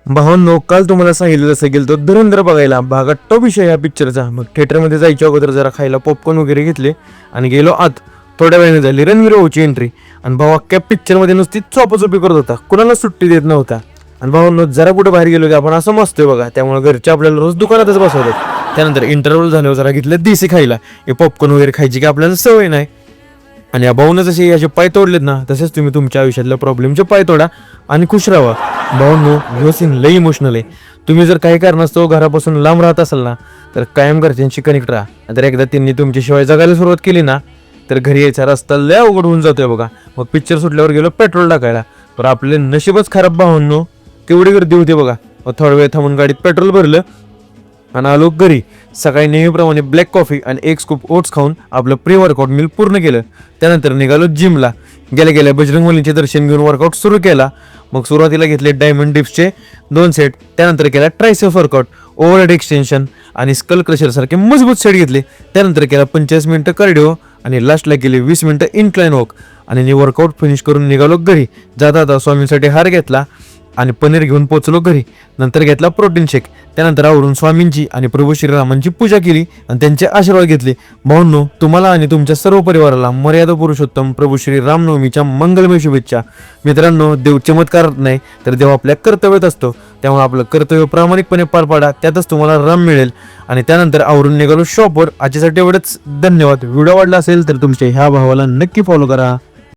भावांनो, काल तुम्हाला सांगितलं जसं गेलो तो धुरंधर बघायला भागात टॉप विषय या पिक्चरचा. मग थिएटरमध्ये जायच्या अगोदर जरा खायला पॉपकॉर्न वगैरे घेतले आणि गेलो आत. थोड्या वेळाने झाली रणवीर भाऊची एंट्री आणि भाऊ अख्ख्या पिक्चरमध्ये नुसती चोपाचोपी करत होता, कुणाला सुट्टी देत नव्हता. आणि भावांनो, जरा कुठं बाहेर गेलो की आपण असं मस्तोय बघा, त्यामुळे घरचे आपल्याला रोज दुकानातच बसवतात. त्यानंतर इंटरव्हल झाल्यावर जरा घेतलं देसी खायला. हे पॉपकॉर्न वगैरे खायची की आपल्याला सवय नाही. आणि या भाऊनं जसे याचे पाय तोडलेत ना, तसेच तुम्ही तुमच्या आयुष्यातल्या प्रॉब्लेमचे पाय तोडा आणि खुश राहा. भाऊंनो, ह्यो सीन लई इमोशनल आहे. तुम्ही जर काही कारणास्तव घरापासून लांब राहत असाल ना, तर कायम घरच्यांशी कनेक्ट राहा. जर एकदा त्यांनी तुमची शिवाय जगायला सुरुवात केली ना, तर घरी यायचा रस्ता लय अवघड होऊन जातोय बघा. मग पिक्चर सुटल्यावर गेलो पेट्रोल टाकायला, तर आपले नशीबच खराब भाऊंनो, तेवढी गर्दी होती बघा. मग थोडा वेळ थांबून गाडीत पेट्रोल भरलं आणि आलो घरी. सकाळी नेहमीप्रमाणे ब्लॅक कॉफी आणि एक स्कूप ओट्स खाऊन आपलं प्री वर्कआउट मील पूर्ण केलं. त्यानंतर निघालो जिमला. गेल्या गेल्या बजरंगबलीचे दर्शन घेऊन वर्कआउट सुरू केला. मग सुरुवातीला घेतले डायमंड डिप्सचे 2 सेट. त्यानंतर केला ट्रायसेप वर्कआउट, ओव्हरहेड एक्सटेन्शन आणि स्कल क्रशर सारखे मजबूत सेट घेतले. त्यानंतर केला 45 मिनिटं कार्डिओ आणि लास्टला गेले 20 मिनिटं इन्क्लाइन वॉक आणि वर्कआउट फिनिश करून निघालो घरी. जाता स्वामींसाठी हार घेतला आणि पनीर घेऊन पोचलो घरी. नंतर घेतला प्रोटीन शेक. त्यानंतर आवरून स्वामींची आणि प्रभू श्रीरामांची पूजा केली आणि त्यांचे आशीर्वाद घेतले. भाऊंनो, तुम्हाला आणि तुमच्या सर्व परिवाराला मर्यादा पुरुषोत्तम प्रभू श्री रामनवमीच्या मंगलमय शुभेच्छा. मित्रांनो, देव चमत्कारात नाही तर देव आपल्या कर्तव्यात असतो, त्यामुळे आपलं कर्तव्य प्रामाणिकपणे पार पाडा, त्यातच तुम्हाला राम मिळेल. आणि त्यानंतर आवरून निघालो शॉपवर. आजच्यासाठी एवढंच. धन्यवाद. व्हिडिओ आवडला असेल तर तुमच्या ह्या भावाला नक्की फॉलो करा.